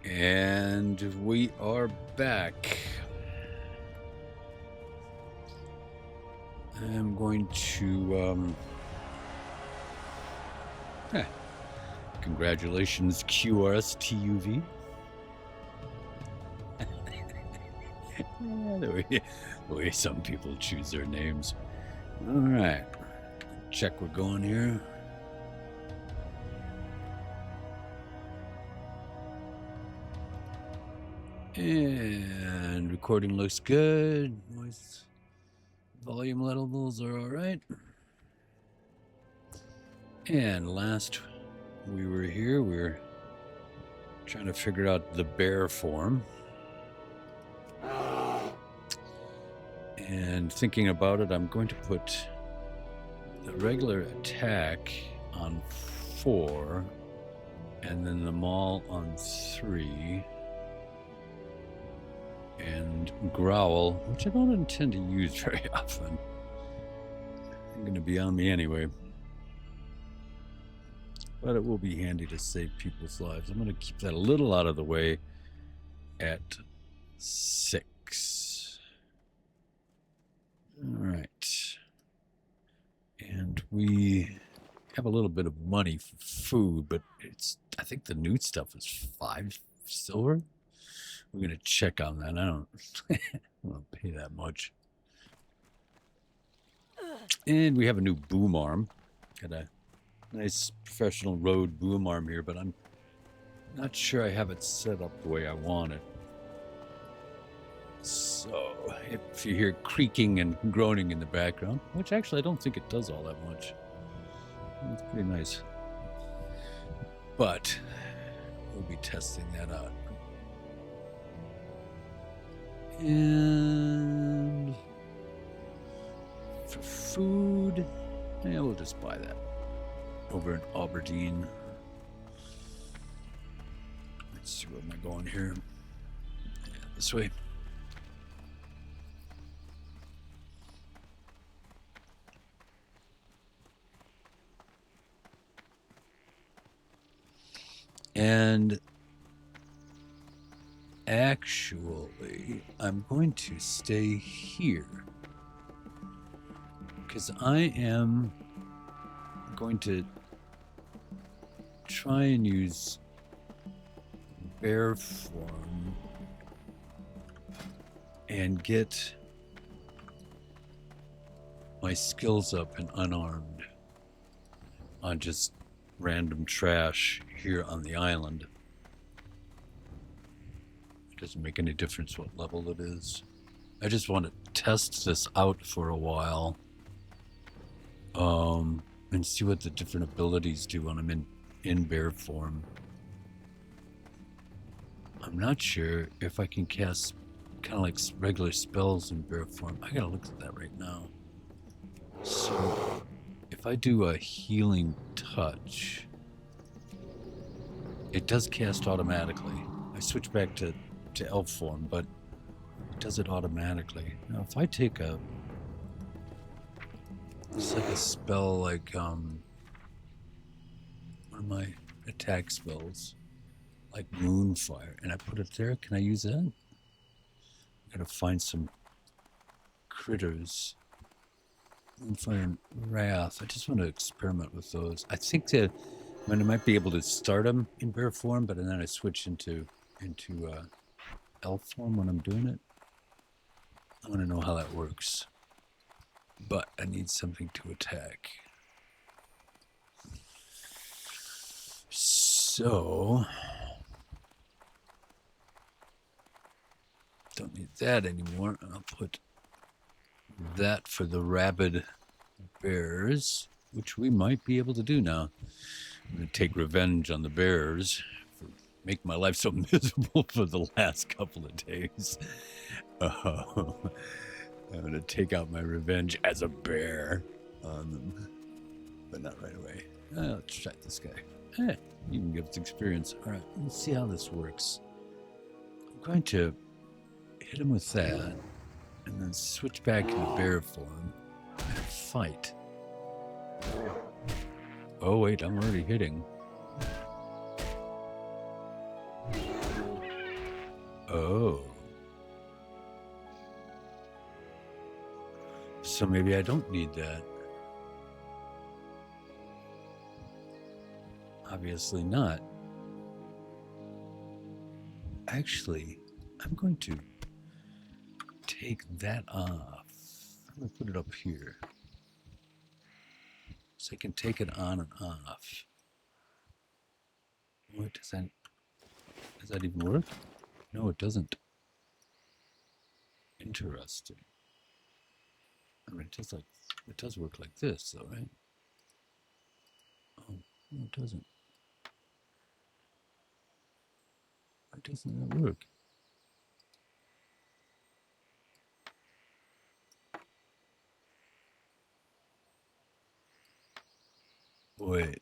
And we are back. I'm going to, congratulations, QRSTUV. The way some people choose their names. All right. Check we're going here. And recording looks good. Voice volume levels are all right. And last we were here, we were trying to figure out the bear form. And thinking about it, I'm going to put the regular attack on 4 and then the maul on 3. And growl, which I don't intend to use very often. I'm going to be on me anyway. But it will be handy to save people's lives. I'm going to keep that a little out of the way at 6. All right. And we have a little bit of money for food, but I think the new stuff is 5 silver. We're going to check on that. I don't want to pay that much. And we have a new boom arm. Got a nice professional road boom arm here, but I'm not sure I have it set up the way I want it. So if you hear creaking and groaning in the background, which actually I don't think it does all that much. It's pretty nice. But we'll be testing that out. And for food, yeah, we'll just buy that over in Aberdeen. Let's see, where am I going here? Yeah, this way. And actually, I'm going to stay here because I am going to try and use bear form and get my skills up and unarmed on just random trash here on the island. It doesn't make any difference what level it is. I just want to test this out for a while, and see what the different abilities do when I'm in bear form. I'm not sure if I can cast kind of like regular spells in bear form. I gotta look at that right now. So if I do a healing touch, it does cast automatically. I switch back to elf form, but it does it automatically. Now if I take it's like a spell like one of my attack spells, like Moonfire, and I put it there, can I use that? I gotta find some critters. Moonfire and Wrath. I just want to experiment with those. I think that I might be able to start them in bear form, but then I switch into elf form when I'm doing it. I want to know how that works. But I need something to attack. So don't need that anymore. I'll put that for the rabid bears, which we might be able to do now. I'm going to take revenge on the bears for making my life so miserable for the last couple of days. I'm going to take out my revenge as a bear on them, but not right away. Let's try this guy. You can give us experience. All right, let's see how this works. I'm going to hit him with that and then switch back into bear form and fight. Oh wait, I'm already hitting. So maybe I don't need that. Obviously not. Actually, I'm going to take that off. I'm going to put it up here. So I can take it on and off. What does that even work? No, it doesn't. Interesting. I mean, it does work like this, though, right? Oh, no, it doesn't. Why doesn't that work? Wait.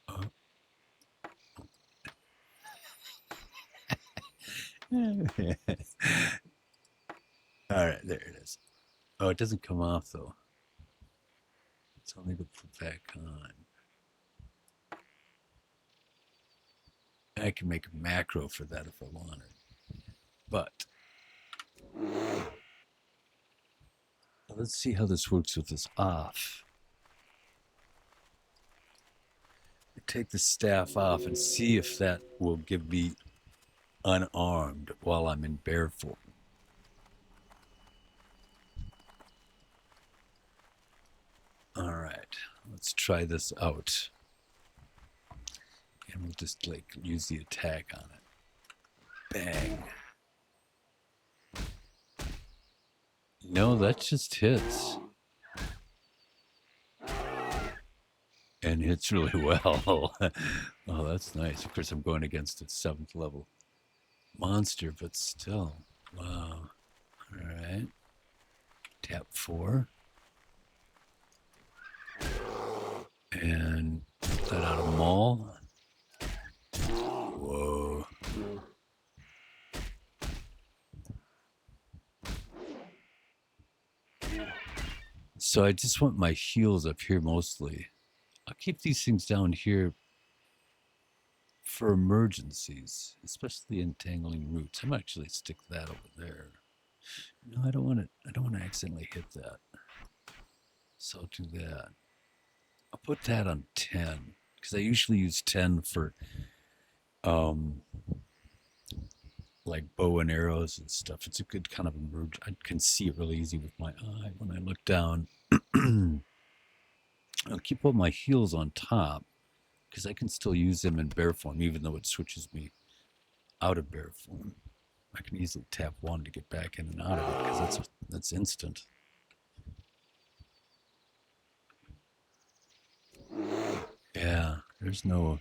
Oh. All right, there it is. Oh, it doesn't come off, though. It's only to put back on. I can make a macro for that if I wanted. But let's see how this works with this off. Take the staff off and see if that will give me unarmed while I'm in bear form. All right, let's try this out. And we'll just like use the attack on it. Bang. No, that just hits. And hits really well. Oh, that's nice. Of course, I'm going against a 7th level monster, but still. Wow. All right. Tap 4. And let out a maul. Whoa. So I just want my heals up here mostly. I'll keep these things down here for emergencies, especially entangling roots. I might actually stick that over there. No, I don't want to accidentally hit that. So I'll do that. I'll put that on 10 because I usually use 10 for like bow and arrows and stuff. It's a good kind of emerge. I can see it really easy with my eye when I look down. I'll keep all my heals on top because I can still use them in bear form, even though it switches me out of bear form. I can easily tap 1 to get back in and out of it because that's instant. Yeah, there's no...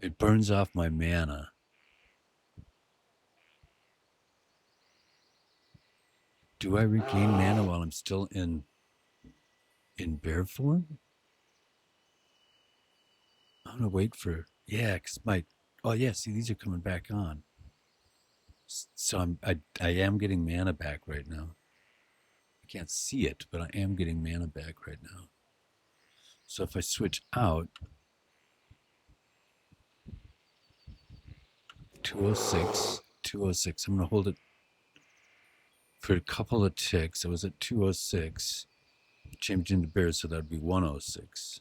It burns off my mana. Do I regain mana while I'm still in bear form? I'm gonna wait for... Yeah, because my... Oh yeah, see, these are coming back on. So I am getting mana back right now. I can't see it, but I am getting mana back right now. So if I switch out, 206, 206. I'm going to hold it for a couple of ticks. I was at 206. Changed into bear, so that would be 106.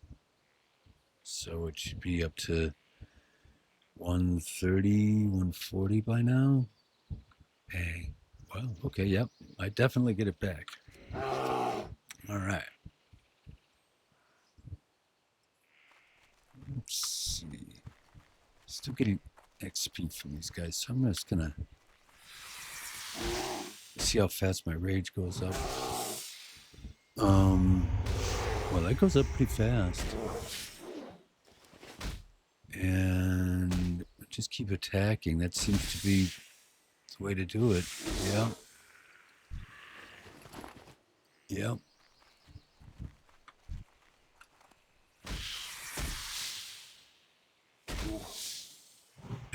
So it should be up to 130, 140 by now. Bang. Well, okay, yep. I definitely get it back. All right. Let's see. Still getting XP from these guys, so I'm just gonna see how fast my rage goes up. Well, that goes up pretty fast. And just keep attacking. That seems to be the way to do it. Yeah. Yep.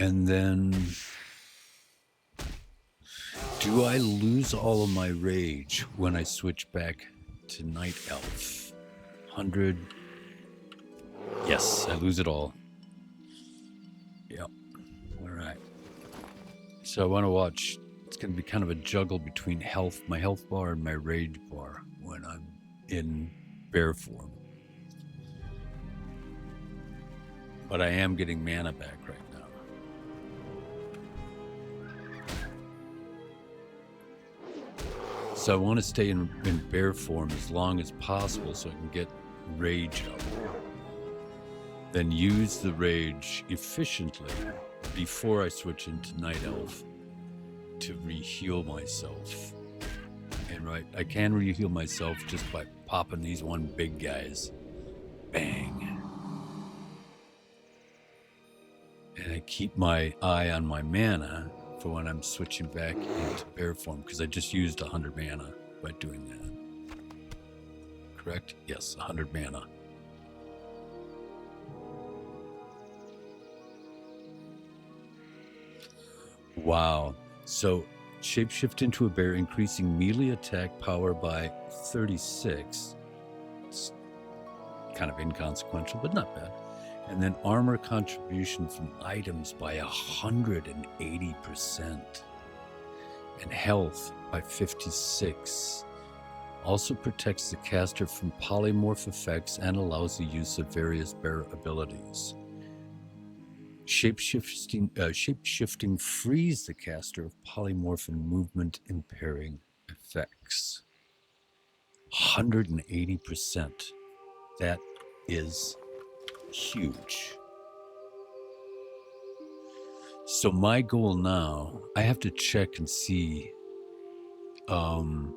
And then, do I lose all of my rage when I switch back to Night Elf? 100. Yes, I lose it all. Yep. All right. So I want to watch. It's going to be kind of a juggle between my health bar and my rage bar when I'm in bear form. But I am getting mana back right now. So I want to stay in bear form as long as possible so I can get rage up. Then use the rage efficiently before I switch into Night Elf to re-heal myself. And right, I can re-heal myself just by popping these one big guys. Bang. And I keep my eye on my mana for when I'm switching back into bear form, because I just used 100 mana by doing that. Correct? Yes, 100 mana. Wow. So shapeshift into a bear, increasing melee attack power by 36. It's kind of inconsequential, but not bad. And then armor contribution from items by 180%. And health by 56. Also protects the caster from polymorph effects and allows the use of various bear abilities. Shapeshifting frees the caster of polymorph and movement impairing effects. 180%. That is huge. So my goal now, I have to check and see God,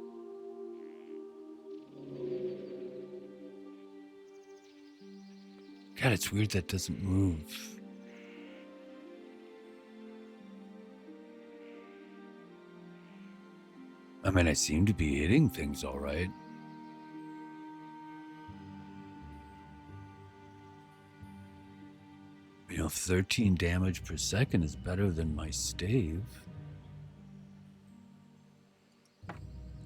it's weird that doesn't move. I mean, I seem to be hitting things all right. You know, 13 damage per second is better than my stave.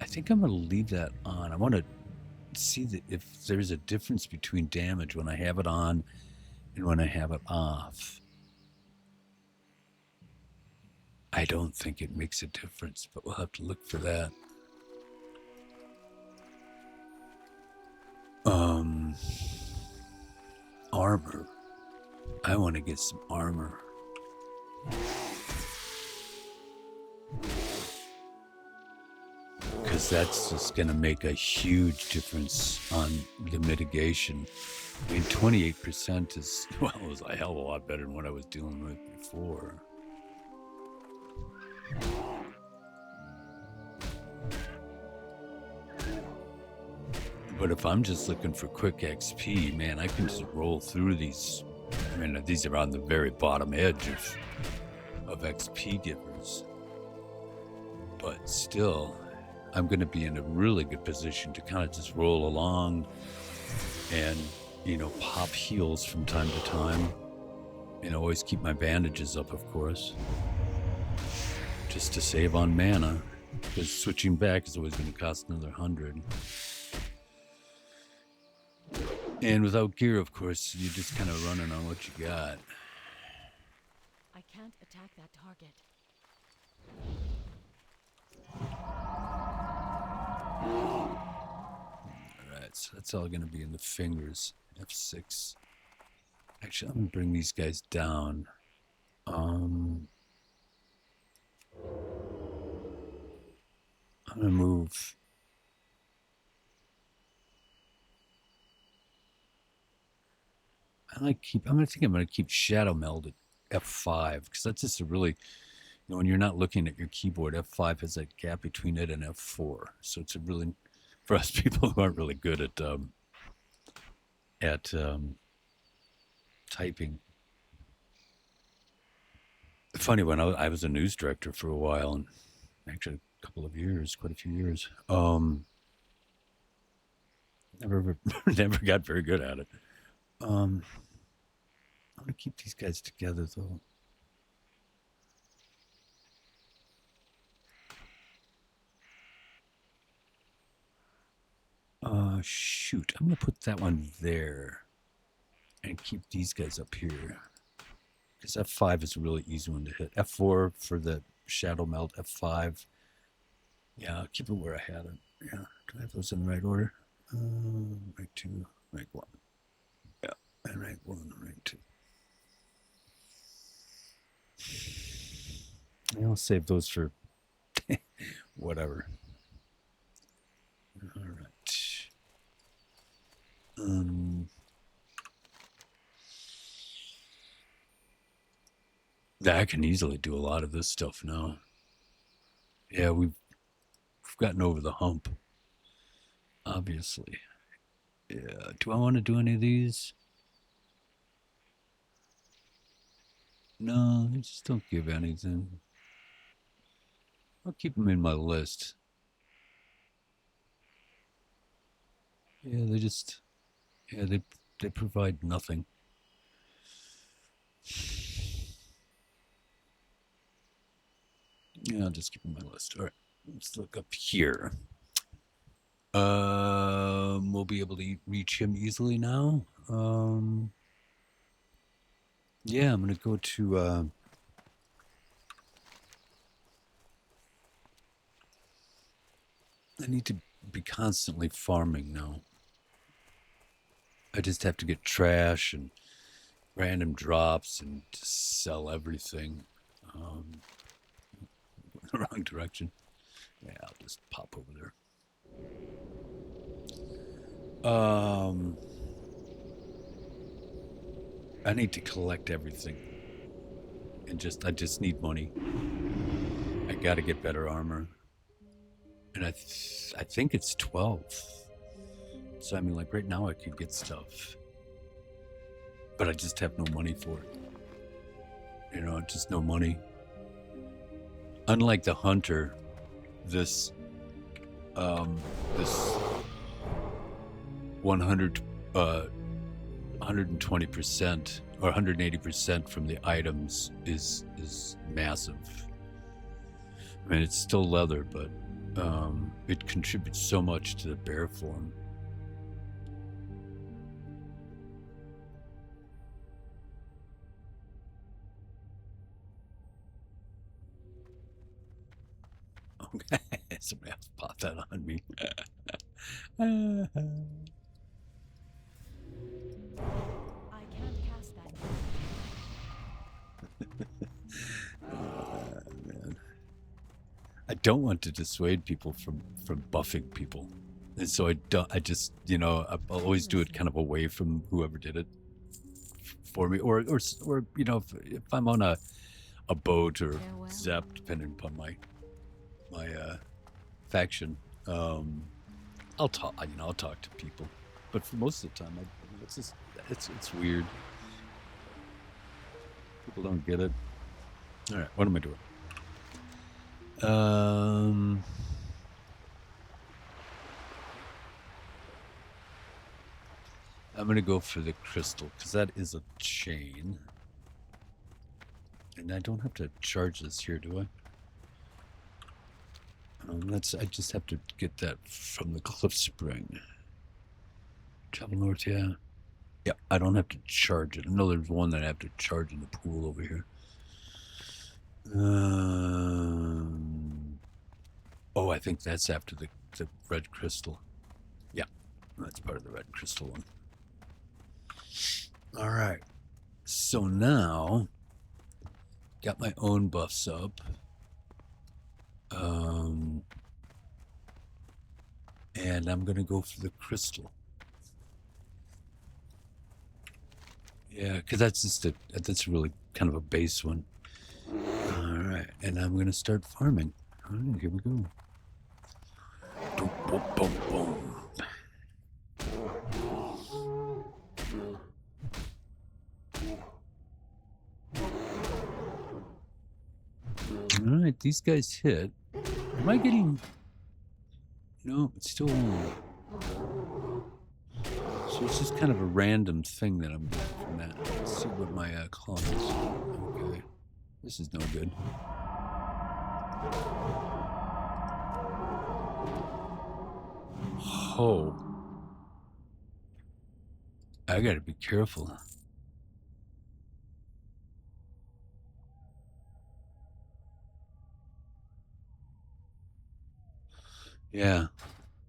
I think I'm going to leave that on. I want to see if there's a difference between damage when I have it on and when I have it off. I don't think it makes a difference, but we'll have to look for that. Armor. I want to get some armor. Because that's just going to make a huge difference on the mitigation. I mean, 28% is, well, it was a hell of a lot better than what I was dealing with before. But if I'm just looking for quick XP, man, I can just roll through these. I mean, these are on the very bottom edge of XP givers. But still, I'm going to be in a really good position to kind of just roll along and, you know, pop heals from time to time. And always keep my bandages up, of course, just to save on mana. Because switching back is always going to cost another 100. And without gear, of course, you're just kind of running on what you got. I can't attack that target. Alright, so that's all going to be in the fingers. F6. Actually, I'm going to bring these guys down. I'm going to move. I'm going to keep Shadow Meld at F5, because that's just a really, you know, when you're not looking at your keyboard, F5 has that gap between it and F4. So it's a really, for us people who aren't really good at typing. Funny, when I was a news director for a while, and actually a couple of years, quite a few years, never got very good at it. I'm going to keep these guys together, though. Shoot. I'm going to put that one there and keep these guys up here. Because F5 is a really easy one to hit. F4 for the Shadow Melt F5. Yeah, I'll keep it where I had it. Yeah, do I have those in the right order? Rank 2, rank 1. Yeah, and rank 1, rank 2. I'll save those for whatever. All right. Yeah, I can easily do a lot of this stuff now. Yeah, we've gotten over the hump, obviously. Yeah, do I want to do any of these? No, they just don't give anything. I'll keep them in my list. Yeah, they provide nothing. Yeah, I'll just keep them in my list. All right, let's look up here. We'll be able to reach him easily now. Yeah, I'm gonna go to. I need to be constantly farming now. I just have to get trash and random drops and just sell everything. The wrong direction. Yeah, I'll just pop over there. I need to collect everything, and I just need money. I got to get better armor, and I think it's 12. So I mean, like right now, I could get stuff, but I just have no money for it. You know, just no money. Unlike the hunter, this 100 120% or 180% from the items is massive. I mean, it's still leather, but it contributes so much to the bear form. Okay, somebody has to pop that on me. I can't cast that. Man. I don't want to dissuade people from buffing people, and so I just I'll always do it kind of away from whoever did it for me, or if I'm on a boat or Farewell. Zep, depending upon my faction. I'll talk to people, but for most of the time, it's weird. People don't get it. All right, what am I doing? I'm gonna go for the crystal because that is a chain, and I don't have to charge this here, do I? I just have to get that from the cliff spring. Travel north, yeah. Yeah, I don't have to charge it. I know there's one that I have to charge in the pool over here. Oh, I think that's after the red crystal. Yeah, that's part of the red crystal one. All right. So now, got my own buffs up. And I'm going to go for the crystal. Yeah, because that's really kind of a base one. All right, and I'm going to start farming. All right, here we go. Boom, boom, boom, boom. All right, these guys hit. Am I getting... No, it's still on. So it's just kind of a random thing that I'm getting from that. Let's see what my claw is. Okay, this is no good. Oh. I gotta be careful. Yeah.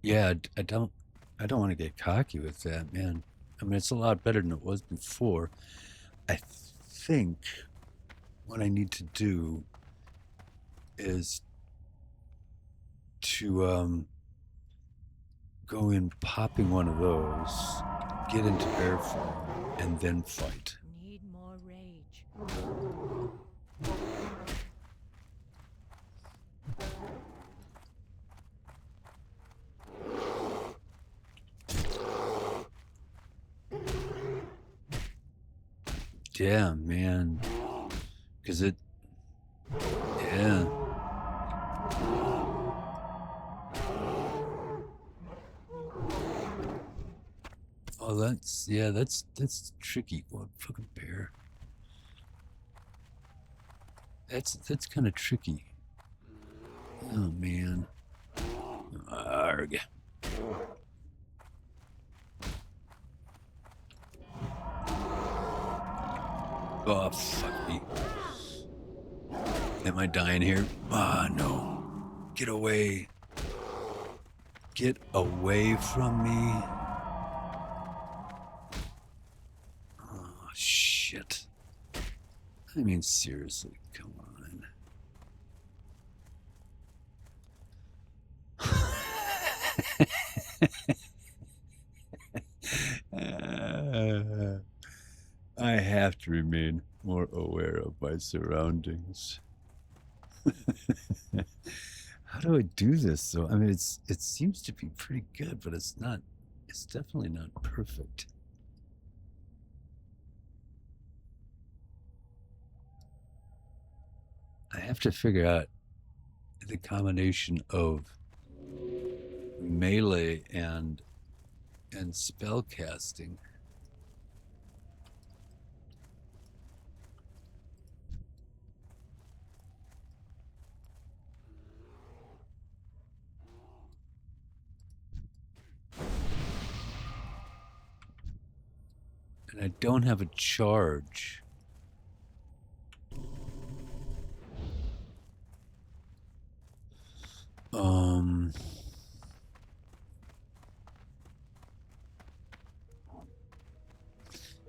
Yeah, I don't want to get cocky with that, man. I mean, it's a lot better than it was before. I think what I need to do is to go in popping one of those, get into bear form, and then fight. Need more rage. Yeah, man. Because it, yeah. Oh, that's tricky. What fucking bear? That's kind of tricky. Oh man. Arg. Oh fuck me. Am I dying here? Ah no. Get away. Get away from me. Oh shit. I mean seriously, come on. I have to remain more aware of my surroundings. How do I do this though? I mean, it seems to be pretty good, but it's not. It's definitely not perfect. I have to figure out the combination of melee and spell casting. And I don't have a charge.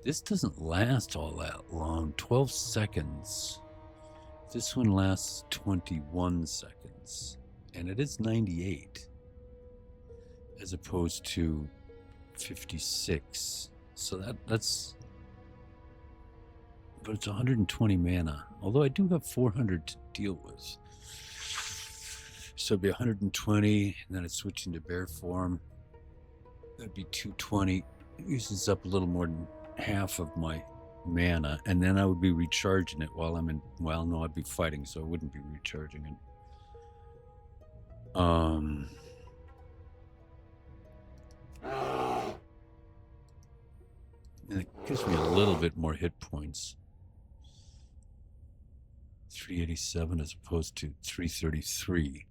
This doesn't last all that long. 12 seconds. This one lasts 21 seconds. And it is 98. As opposed to 56. So that's... But it's 120 mana. Although I do have 400 to deal with. So it'd be 120, and then it's switching to bear form. That'd be 220. It uses up a little more than half of my mana, and then I would be recharging it while I'm in. Well, no, I'd be fighting, so I wouldn't be recharging it. And it gives me a little bit more hit points. 387 as opposed to 333.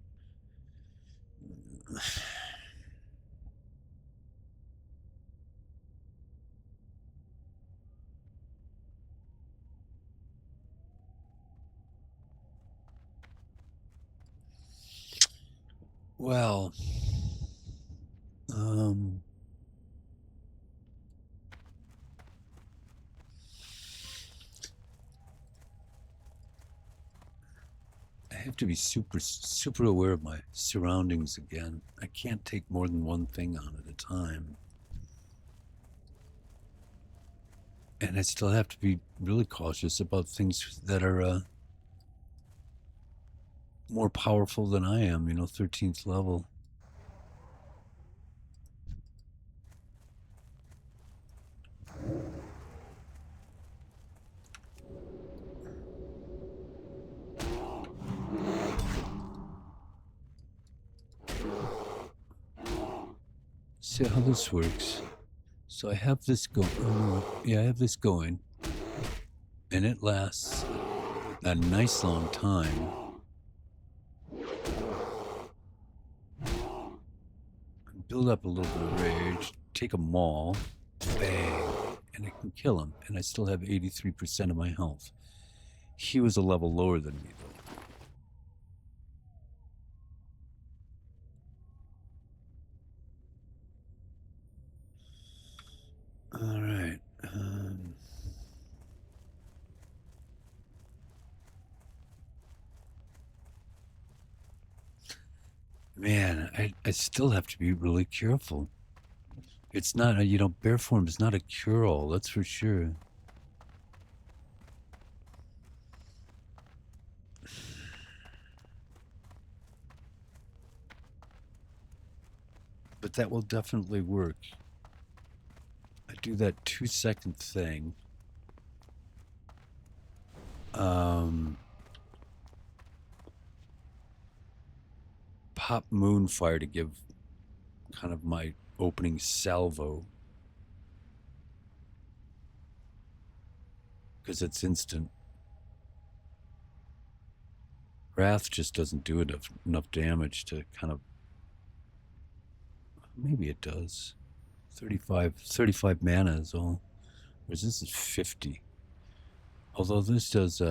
Well, I have to be super aware of my surroundings again. I can't take more than one thing on at a time. And I still have to be really cautious about things that are more powerful than I am, 13th level. See how this works. So I have this going. Yeah, I have this going. And it lasts a nice long time. Build up a little bit of rage, take a maul, bang, and I can kill him. And I still have 83% of my health. He was a level lower than me, though. Man, I still have to be really careful. It's not, bear form is not a cure-all, that's for sure. But that will definitely work. I do that 2-second thing. Pop Moonfire to give kind of my opening salvo. Because it's instant. Wrath just doesn't do enough damage to kind of... Maybe it does. 35 mana is all. Whereas this is 50. Although this does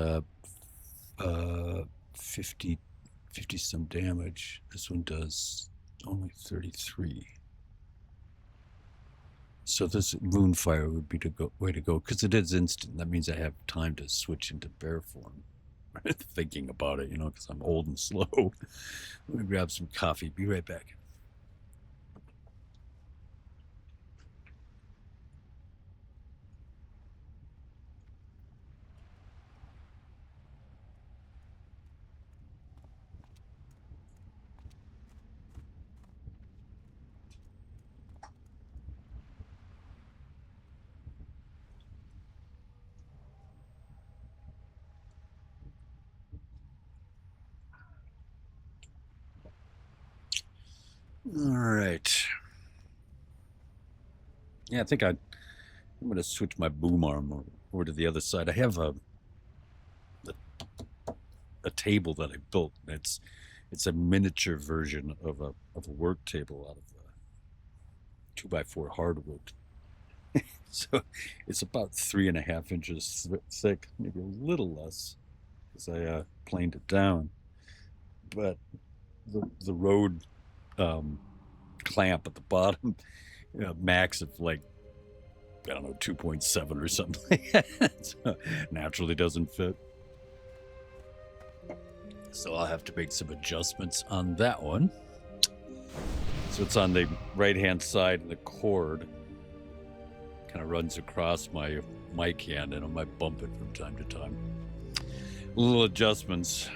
50 some damage. This one does only 33. So this Moonfire would be the way to go, because it is instant. That means I have time to switch into bear form. Thinking about it, because I'm old and slow. I'm gonna grab some coffee. Be right back. All right. Yeah, I think I'm going to switch my boom arm over to the other side. I have a table that I built. It's a miniature version of a work table out of 2x4 hardwood. So it's about 3.5 inches thick, maybe a little less, because I planed it down. But the road clamp at the bottom, max of like, I don't know, 2.7 or something. So naturally doesn't fit. So I'll have to make some adjustments on that one. So it's on the right-hand side, and the cord kind of runs across my mic hand, and I might bump it from time to time. Little adjustments.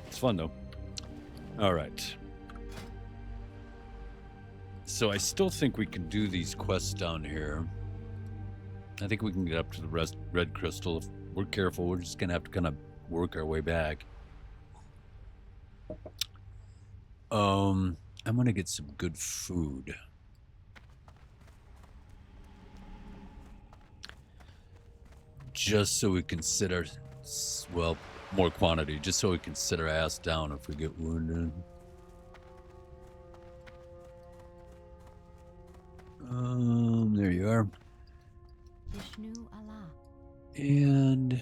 It's fun, though. All right. So I still think we can do these quests down here. I think we can get up to the red crystal. If we're careful, we're just going to have to kind of work our way back. I'm going to get some good food. Just so we can sit our... Well, more quantity. Just so we can sit our ass down if we get wounded. There you are. Vishnu Allah. And... it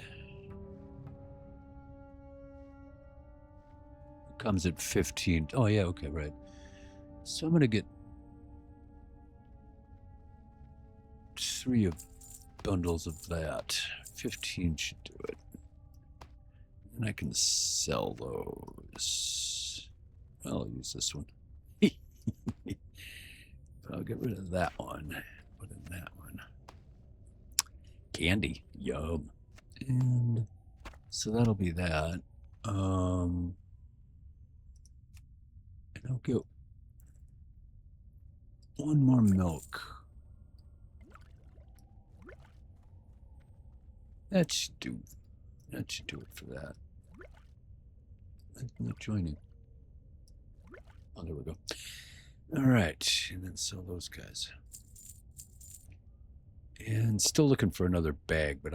comes at 15. Oh, yeah, okay, right. So I'm going to get 3 bundles of that. 15 should do it. And I can sell those. I'll use this one. I'll get rid of that one. Put in that one. Candy. Yum. And so that'll be that. And I'll get 1 more milk. That should do it for that. I'm not joining. Oh, there we go. All right, and then sell those guys. And still looking for another bag, but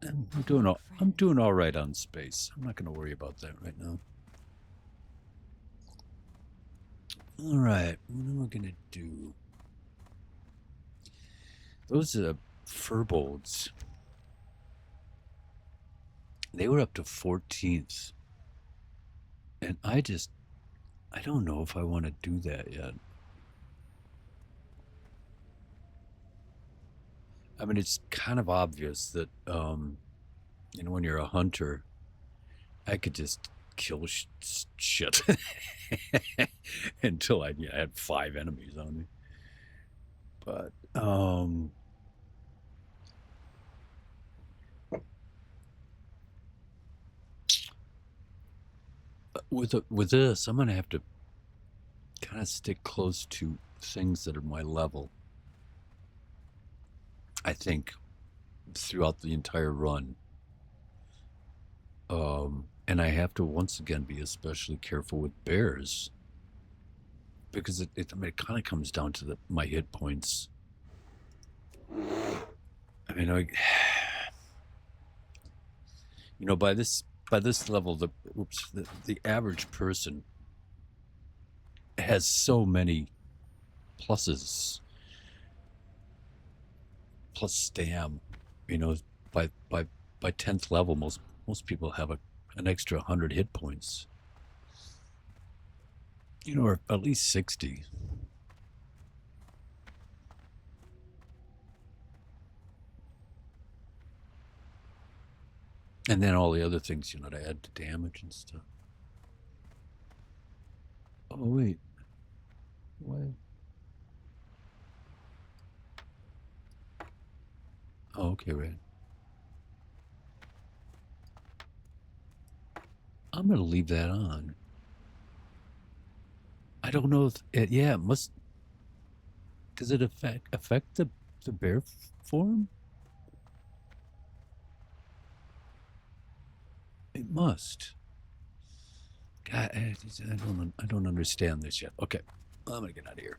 I'm doing all right on space. I'm not going to worry about that right now. All right, what am I going to do? Those furbolgs. They were up to 14th. And I don't know if I want to do that yet. I mean, it's kind of obvious that, when you're a hunter, I could just kill shit until I had 5 enemies on me. But with this, I'm gonna have to kind of stick close to things that are my level. I think throughout the entire run. And I have to once again be especially careful with bears because it kind of comes down to my hit points. I mean, by this level, the average person has so many pluses, plus stam. By 10th level, most people have an extra 100 hit points. Or at least 60. And then all the other things, to add to damage and stuff. Oh, wait. What? Oh, okay, right. I'm going to leave that on. I don't know if it must. Does it affect the bear form? It must. God, I don't understand this yet. Okay, I'm gonna get out of here.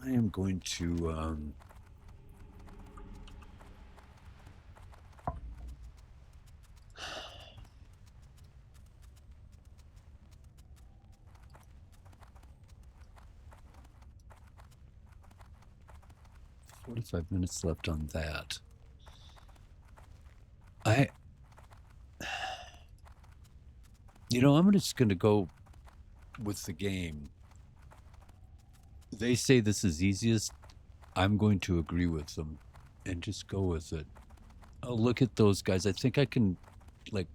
I am going to 45 minutes left on that. I'm just going to go with the game. They say this is easiest. I'm going to agree with them and just go with it. I'll look at those guys. I think I can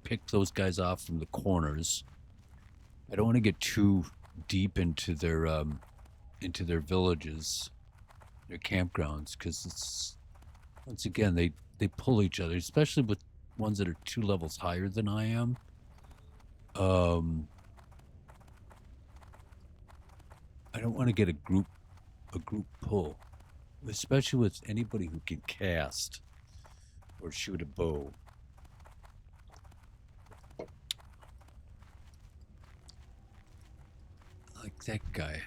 pick those guys off from the corners. I don't want to get too deep into their villages, their campgrounds, because it's, once again, they pull each other, especially with ones that are 2 levels higher than I am. I don't want to get a group pull, especially with anybody who can cast or shoot a bow. Like that guy.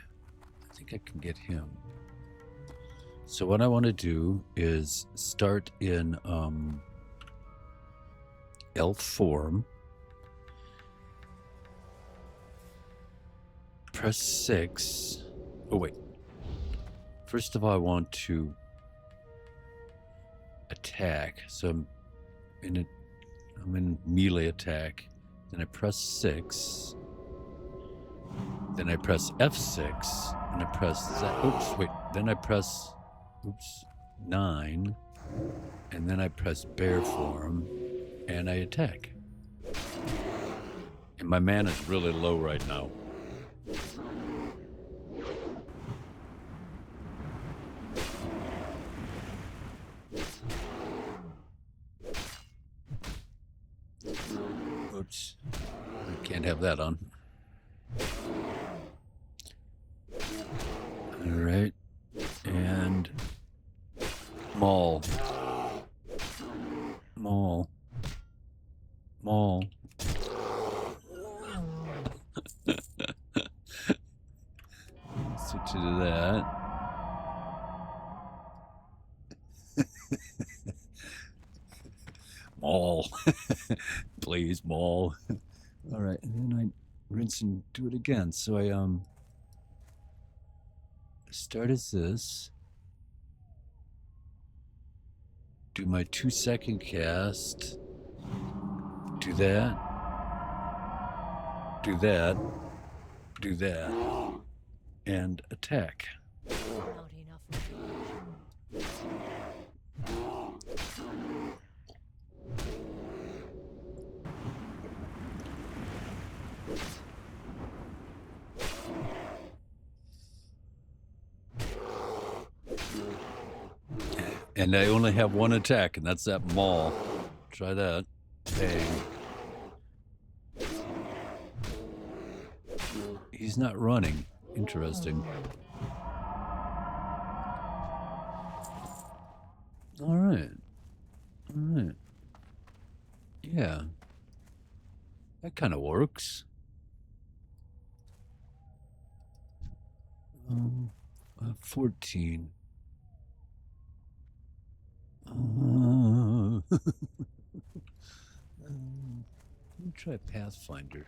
I think I can get him. So what I want to do is start in elf form. Press 6. Oh, wait. First of all, I want to attack. So I'm in melee attack. Then I press 6. Then I press F6. And I press that. Oops, wait. Then I press 9. And then I press bear form. And I attack. And my mana is really low right now. Oops. I can't have that on. Alright. And Maul. Switch to that. Maul. Please, Maul. Alright, and then I rinse and do it again. So I start as this. Do my 2-second cast. Do that. Do that. Do that. And attack. Not enough. And I only have one attack, and that's that maul. Try that. Bang. He's not running. Interesting. All right. All right. Yeah. That kind of works. 14. Let me try Pathfinder.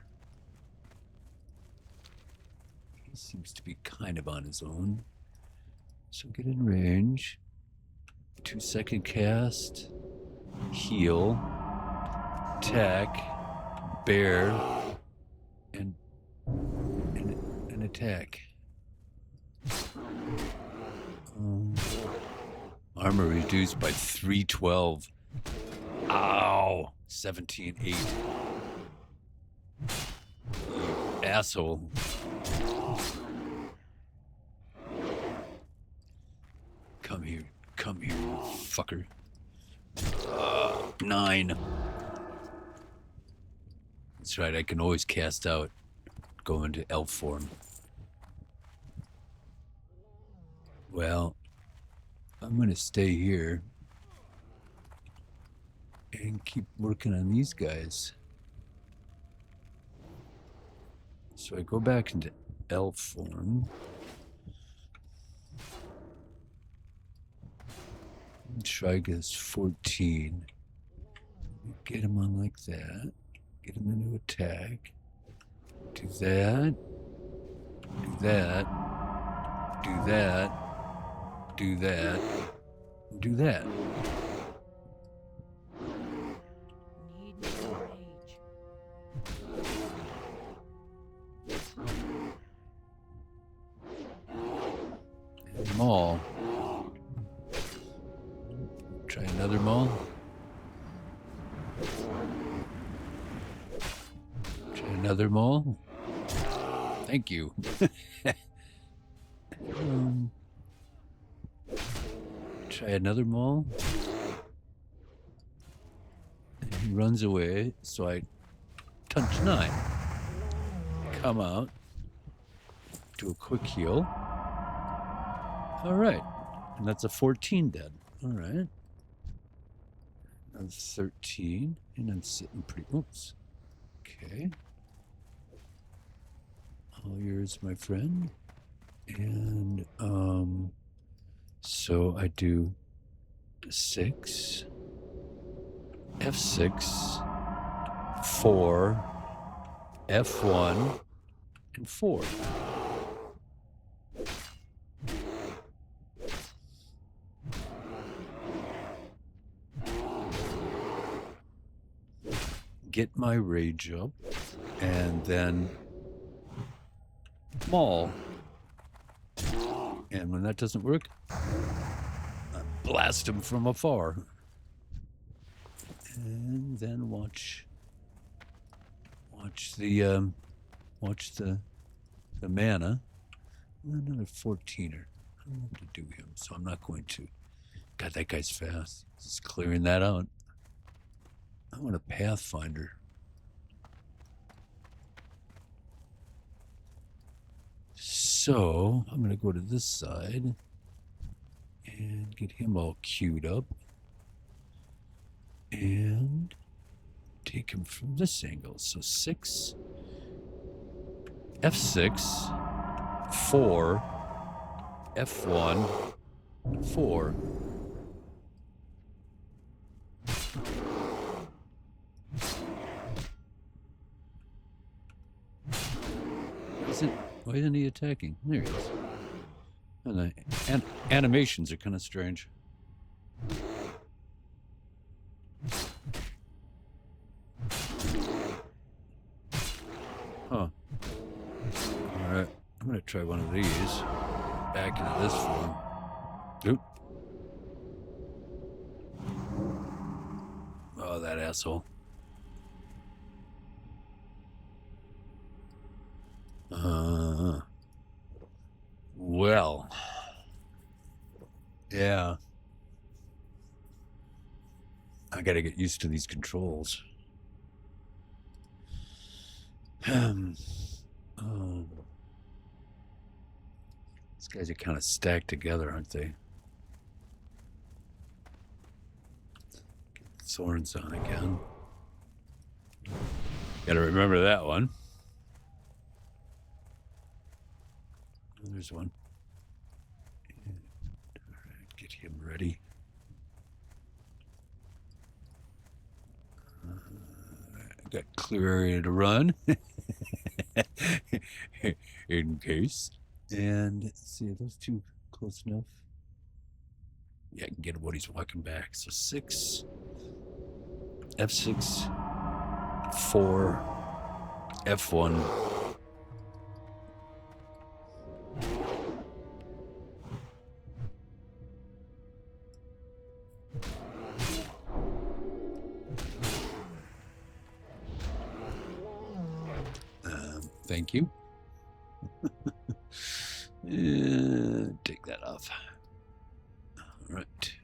He seems to be kind of on his own. So get in range. 2-second cast. Heal. Attack. Bear. And attack. Armor reduced by 312. Ow! 17-8. Asshole. Come here, you fucker. 9. That's right, I can always cast out. Go into elf form. Well, I'm gonna stay here and keep working on these guys. So I go back into elf form. Trigus 14. Get him on like that. Get him into attack. Do that. Do that. Do that. Do that. Do that. Need more rage. And maul. Try another maul. Try another maul. Thank you. Try another maul. And he runs away, so I touch 9. Come out. Do a quick heal. All right. And that's a 14 dead. All right. Another 13. And I'm sitting pretty... Oops. Okay. All yours, my friend. And, so I do 6, F6, 4, F1, and 4. Get my rage up, and then maul. And when that doesn't work, I blast him from afar. And then watch the mana. Another 14er. I don't have to do him, so I'm not going to. God, that guy's fast. Just clearing that out. I want a Pathfinder. So I'm going to go to this side and get him all queued up and take him from this angle. So 6, F6, 4, F1, 4. Why isn't he attacking? There he is. And animations are kind of strange. Huh. Alright. I'm going to try one of these. Back into this form. Oop. Oh, that asshole. Well, yeah. I gotta get used to these controls. Oh. These guys are kind of stacked together, aren't they? Get the swords on again. Gotta remember that one. Oh, there's one. All right, get him ready. Got clear area to run in case. And let's see, are those two close enough? Yeah, I can get him when he's walking back. So 6, F6, 4, F1. Thank you. Take that off. All right.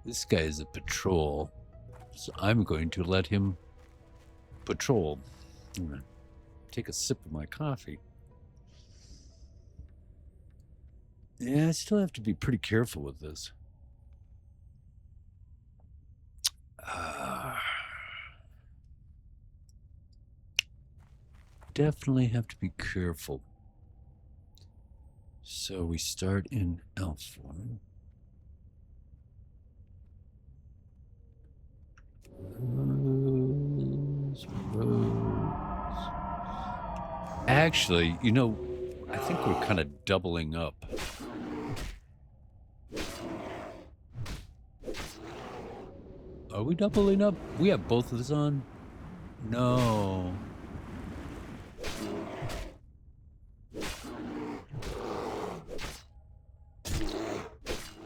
This guy is a patrol, so I'm going to let him patrol. I'm gonna take a sip of my coffee. Yeah, I still have to be pretty careful with this. Definitely have to be careful. So we start in L4. Rose. Actually, you know, I think we're kind of doubling up. Are we doubling up? We have both of this on? No.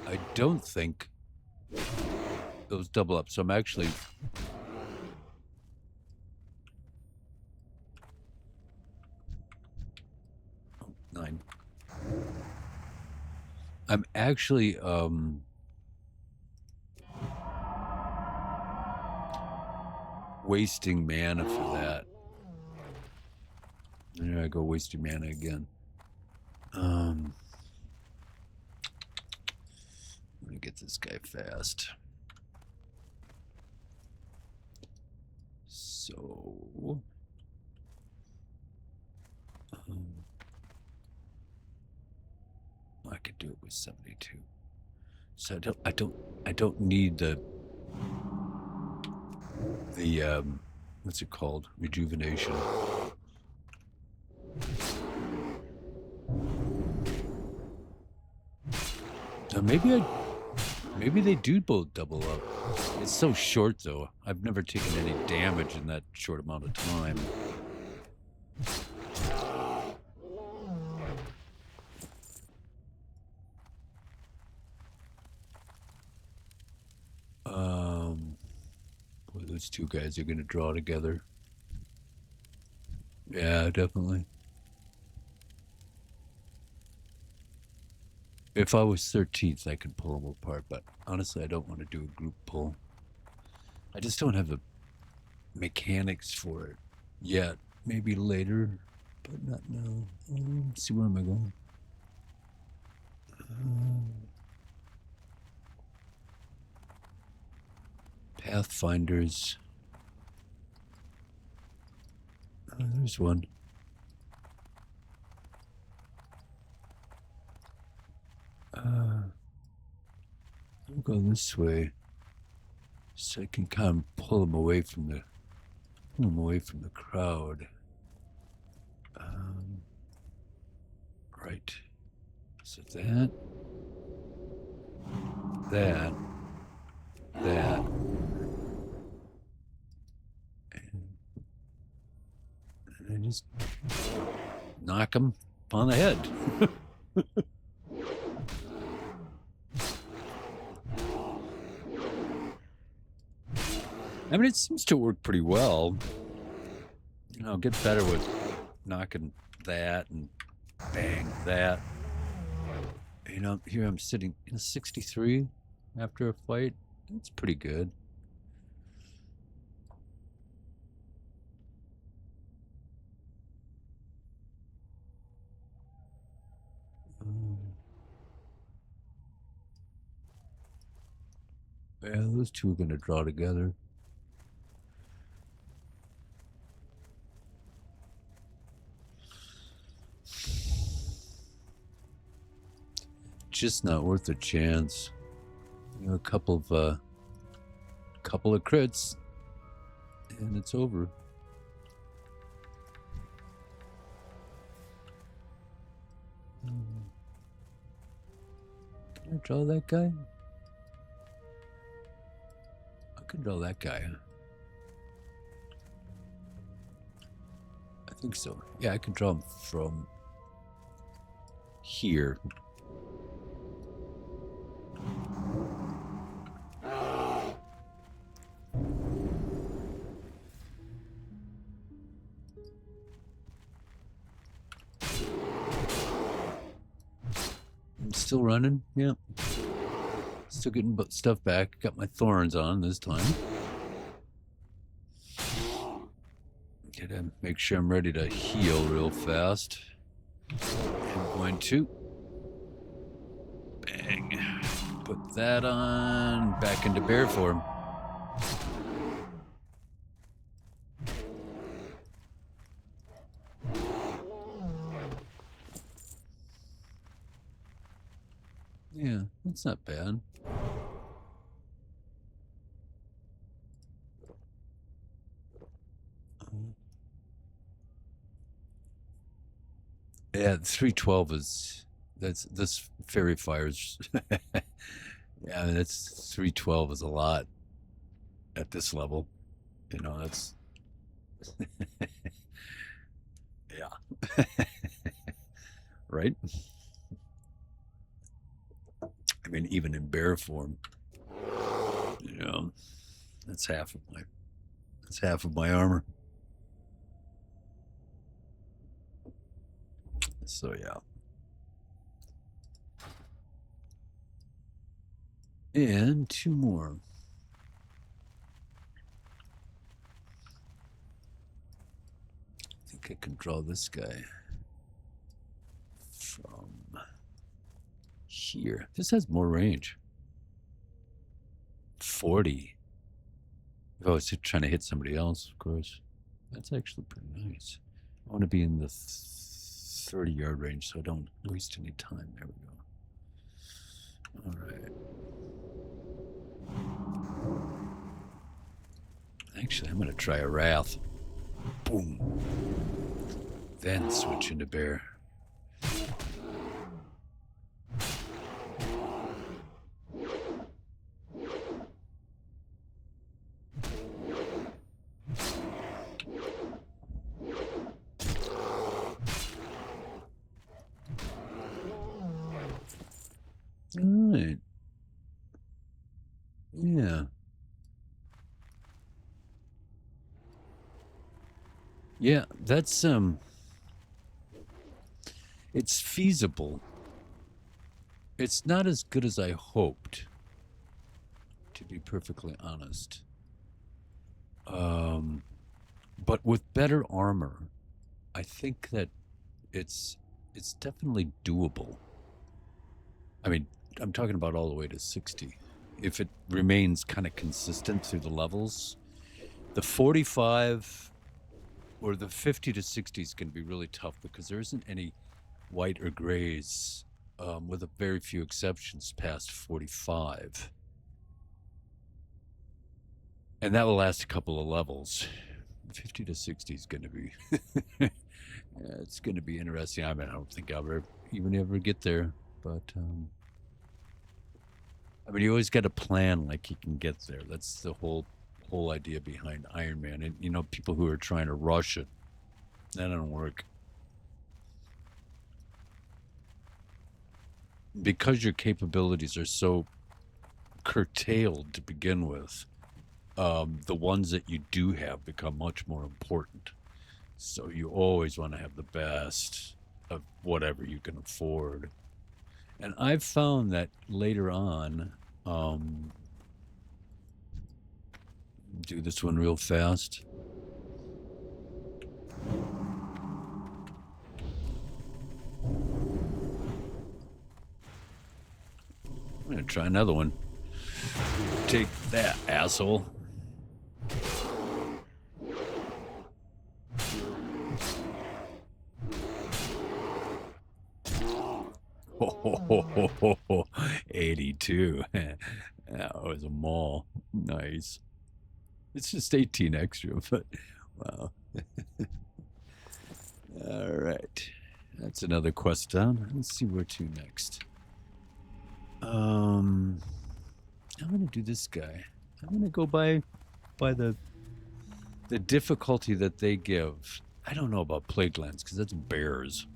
I don't think those double up, so I'm actually... Oh, 9. I'm actually, wasting mana for that. There I go, wasting mana again. I'm gonna get this guy fast. So, I could do it with 72. So I don't need the what's it called? Rejuvenation. Maybe they do both double up. It's so short though. I've never taken any damage in that short amount of time. Boy, those two guys are gonna draw together. Yeah, definitely. If I was 13th, I could pull them apart, but honestly, I don't want to do a group pull. I just don't have the mechanics for it yet. Maybe later, but not now. Let's see, where am I going? Pathfinders. There's one. I'll go this way, so I can kind of pull them away from the crowd. Right. So that, and I just knock them on the head. I mean, it seems to work pretty well. know, get better with knocking that and bang that. You know, here I'm sitting in 63 after a fight. That's pretty good. Yeah, those two are going to draw together. Just not worth a chance. You know, a couple of crits, and it's over. Can I draw that guy? I can draw that guy. I think so. Yeah, I can draw him from here. I'm still running. Yeah. Still getting stuff back. Got my thorns on this time. Gotta make sure I'm ready to heal real fast. I'm going to bang. Put that on. Back into bear form. Yeah, that's not bad. Yeah, 312 is this fairy fires. Yeah, I mean, that's 312 is a lot at this level. You know, that's yeah. Right? I mean, even in bear form, you know, that's half of my armor. So yeah. And two more. I think I can draw this guy from here. This has more range. 40. If I was trying to hit somebody else, of course. That's actually pretty nice. I want to be in the 30-yard range so I don't waste any time. There we go. All right. Actually, I'm going to try a Wrath. Boom. Then switch into bear. All right. Yeah. Yeah, that's it's feasible. It's not as good as I hoped, to be perfectly honest. But with better armor, I think that it's definitely doable. I mean, I'm talking about all the way to 60. If it remains kind of consistent through the levels, the 45 or the 50 to 60 is going to be really tough because there isn't any white or grays, with a very few exceptions, past 45. And that will last a couple of levels. 50 to 60 is going to be, yeah, it's going to be interesting. I mean, I don't think I'll ever get there, but I mean, you always got to plan like you can get there. That's the whole idea behind Ironman. And you know, people who are trying to rush it, that don't work. Because your capabilities are so curtailed to begin with, the ones that you do have become much more important. So you always want to have the best of whatever you can afford. And I've found that later on, do this one real fast. I'm gonna try another one. Take that, asshole. Oh, 82. That was a mall. Nice. It's just 18 extra, but wow. All right. That's another quest done. Let's see where to next. I'm gonna do this guy. I'm gonna go by the difficulty that they give. I don't know about plague lands because that's bears.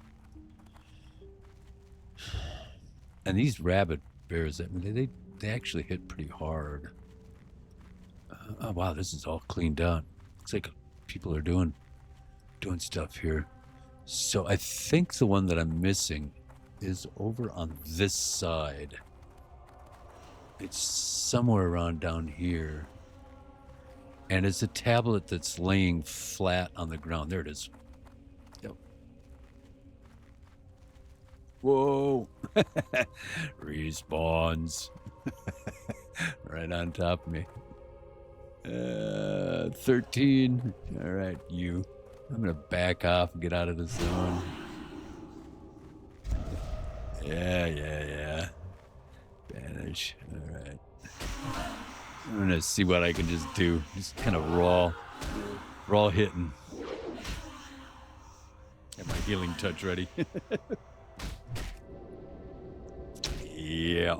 And these rabbit bears, I mean, they actually hit pretty hard. Oh wow, this is all cleaned out. Looks like people are doing stuff here. So I think the one that I'm missing is over on this side. It's somewhere around down here. And it's a tablet that's laying flat on the ground. There it is. Yep. Whoa. Respawns. Right on top of me. 13. All right, you. I'm going to back off and get out of the zone. Yeah. Banish. All right. I'm going to see what I can just do. Just kind of raw hitting. Have my healing touch ready. Yeah.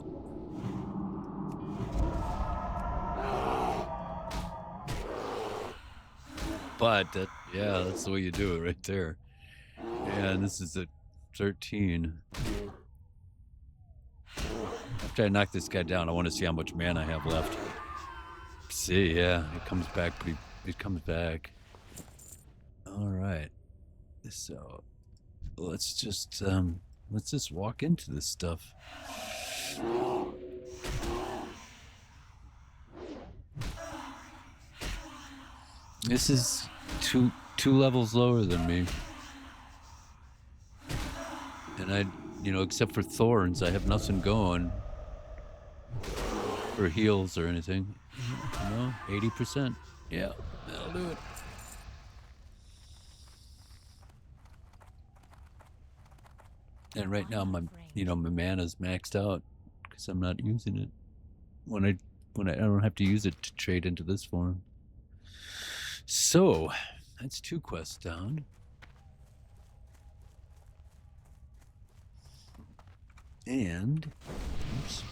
But that's the way you do it right there. And this is at 13. After I knock this guy down, I want to see how much mana I have left. See, yeah, it comes back it comes back. All right. So let's just walk into this stuff. This is two levels lower than me. And except for thorns, I have nothing going for heals or anything. 80%. Yeah, that'll do it. And right now my mana's maxed out because I'm not using it. When I don't have to use it to trade into this form. So that's 2 quests down. And oops.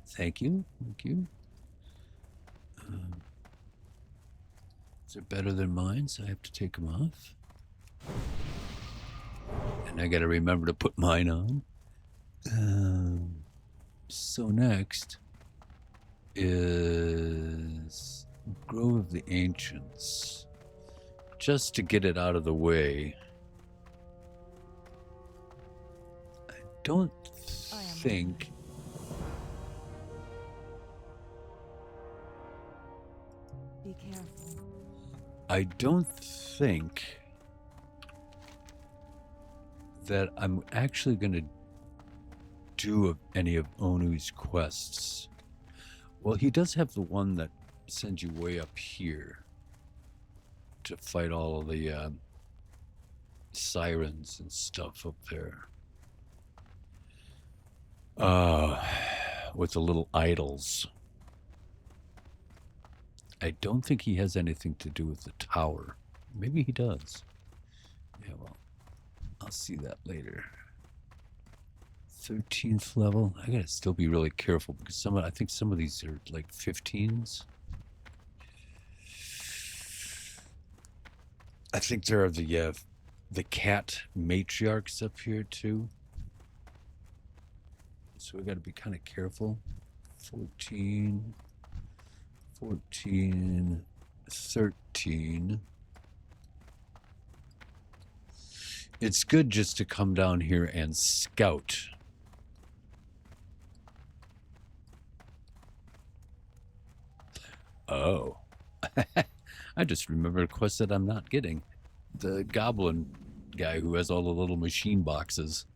Thank you. They're better than mine, so I have to take them off. And I gotta remember to put mine on. So next is Grove of the Ancients. Just to get it out of the way. I don't think... Be careful. I don't think that I'm actually going to do any of Onu's quests. Well, he does have the one that sends you way up here to fight all of the sirens and stuff up there. With the little idols. I don't think he has anything to do with the tower. Maybe he does. Yeah, well, I'll see that later. 13th level. I gotta still be really careful because I think some of these are like 15s. I think there are the cat matriarchs up here too. So we gotta be kind of careful. 14. 14, 13. It's good just to come down here and scout. Oh. I just remembered a quest that I'm not getting. The goblin guy who has all the little machine boxes.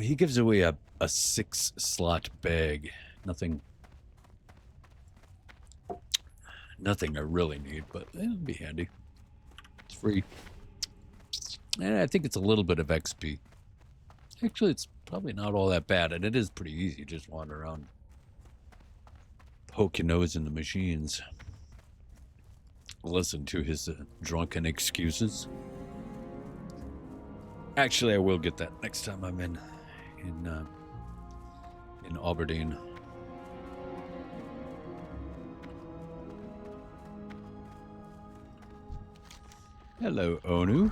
He gives away a 6-slot bag. Nothing I really need, but it'll be handy. It's free. And I think it's a little bit of XP. Actually, it's probably not all that bad, and it is pretty easy. Just wander around, poke your nose in the machines. Listen to his drunken excuses. Actually, I will get that next time I'm in Aberdeen. Hello, Onu.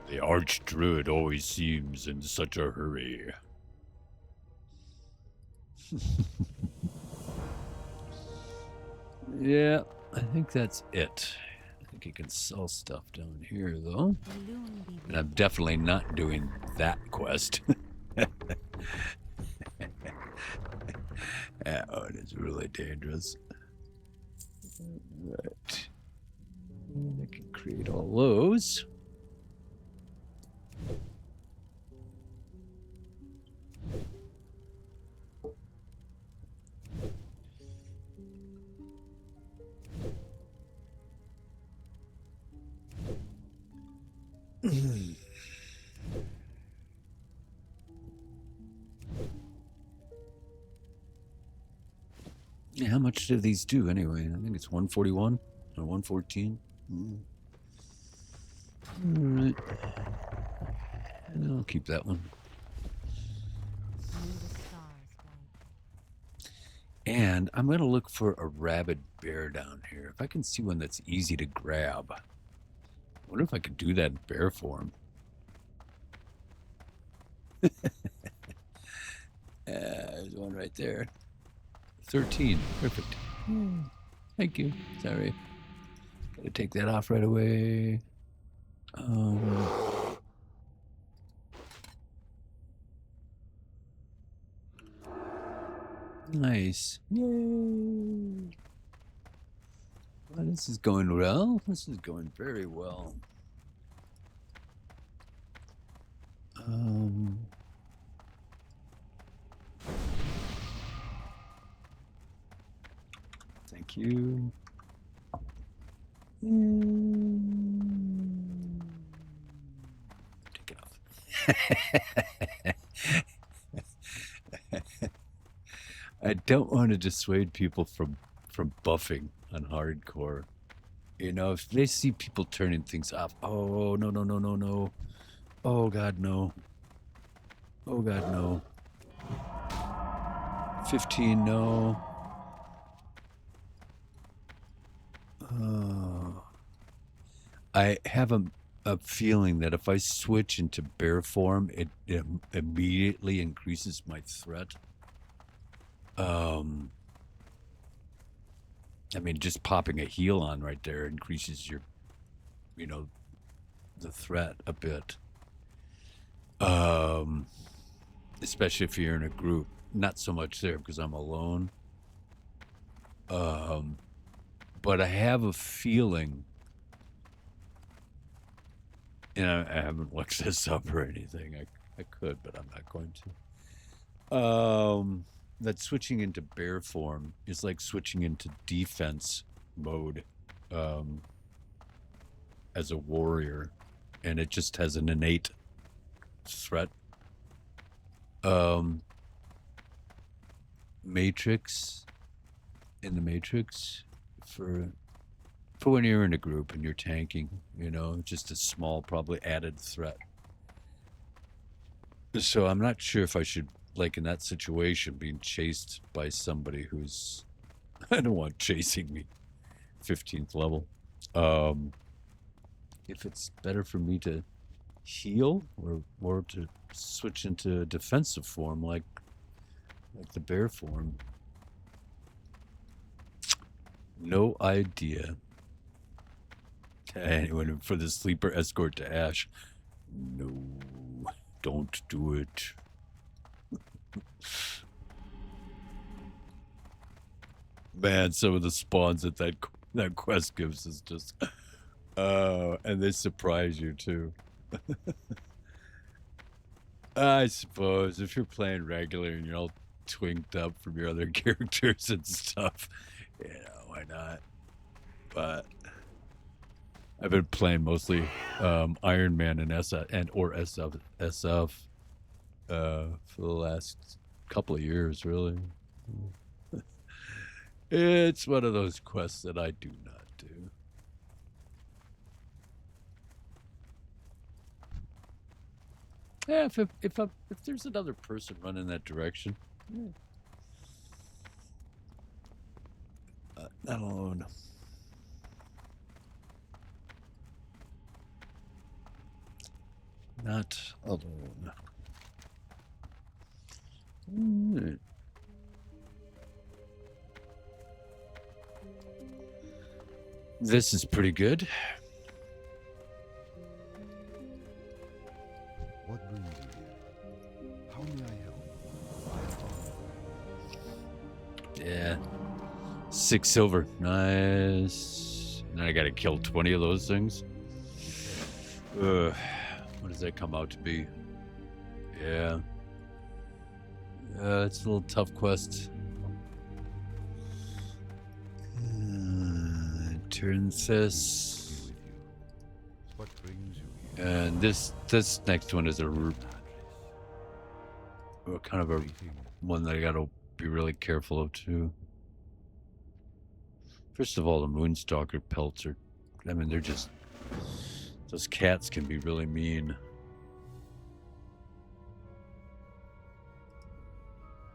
The Archdruid always seems in such a hurry. Yeah, I think that's it. I think you can sell stuff down here, though. And I'm definitely not doing that quest. Oh, it is really dangerous. Right. And I can create all those. Yeah, how much do these do anyway? I think it's 141 or 114. All right. And I'll keep that one. And I'm going to look for a rabid bear down here. If I can see one that's easy to grab. I wonder if I could do that in bear form. There's one right there. 13. Perfect. Thank you. Sorry. Gotta take that off right away. Nice. Yay. Well, this is going well. This is going very well. Thank you. Take it off. I don't want to dissuade people from buffing on hardcore. You know, if they see people turning things off, oh, no, no, no, no, no. Oh, God, no. Oh, God, no. 15, no. I have a feeling that if I switch into bear form, it immediately increases my threat. I mean, just popping a heal on right there increases your, the threat a bit. Especially if you're in a group. Not so much there because I'm alone. But I have a feeling, and I haven't looked this up or anything. I could, but I'm not going to. That switching into bear form is like switching into defense mode as a warrior, and it just has an innate threat. Matrix, in the Matrix, for when you're in a group and you're tanking, just a small, probably added threat. So I'm not sure if I should, like in that situation, being chased by somebody who's, I don't want chasing me, 15th level. If it's better for me to heal or to switch into defensive form like the bear form. No idea. Anyone for the sleeper escort to Ash? No, don't do it. Man, some of the spawns that quest gives is just, and they surprise you too. I suppose if you're playing regular and you're all twinked up from your other characters and stuff, you know, why not? But I've been playing mostly Ironman and SF for the last couple of years, really. It's one of those quests that I do not do. Yeah, if there's another person running that direction, yeah. Not alone. Not alone. Right. This is pretty good. What brings you here? How may I help? Yeah. 6 silver. Nice. And I gotta kill 20 of those things. What does that come out to be? Yeah. It's a little tough quest. Turn this. What brings you here? And this next one is a kind of a one that I gotta be really careful of too. First of all, the Moonstalker pelts are, I mean, they're just, those cats can be really mean.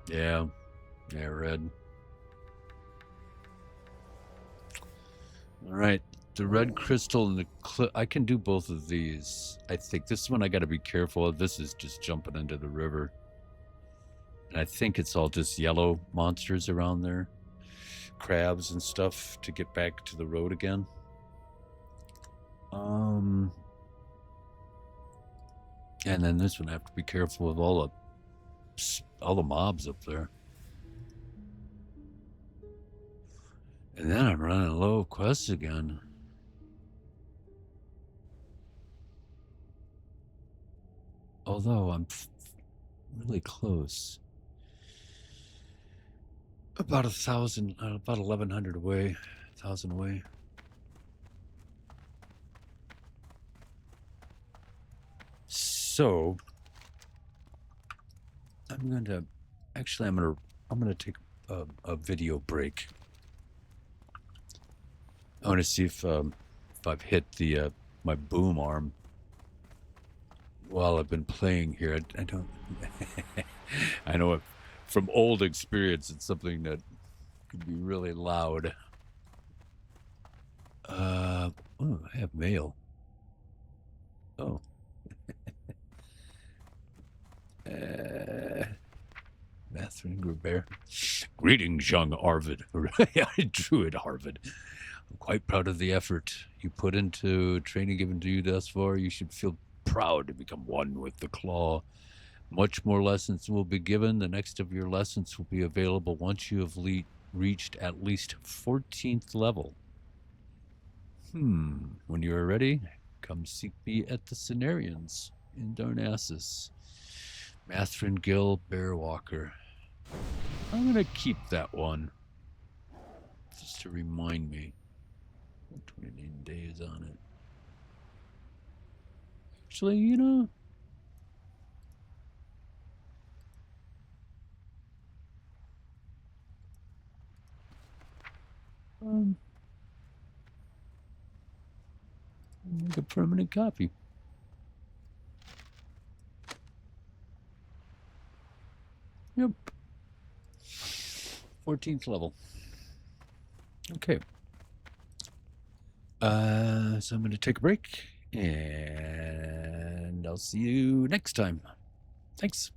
Yeah, red. All right, the red crystal and the I can do both of these. I think this one I got to be careful of. This is just jumping into the river. And I think it's all just yellow monsters around there. Crabs and stuff to get back to the road again. And then this one I have to be careful of all the mobs up there. And then I'm running low of quests again. Although I'm really close. About 1,000, about 1,100 away, 1,000 away. So I'm gonna take a video break. I want to see if I've hit the my boom arm while I've been playing here. I don't. I know from old experience, it's something that could be really loud. Oh, I have mail. Oh. Mathrin Gruber. Greetings, young Arvid. Druid Arvid. I'm quite proud of the effort you put into training given to you thus far. You should feel proud to become one with the claw. Much more lessons will be given. The next of your lessons will be available once you have reached at least 14th level. When you are ready, come seek me at the Cenarians in Darnassus. Mathrin Gill Bearwalker. I'm going to keep that one. Just to remind me. 29 days on it. Actually, you know. Make a permanent copy. Yep. 14th level. Okay. So I'm going to take a break, and I'll I'll see you next time. Thanks.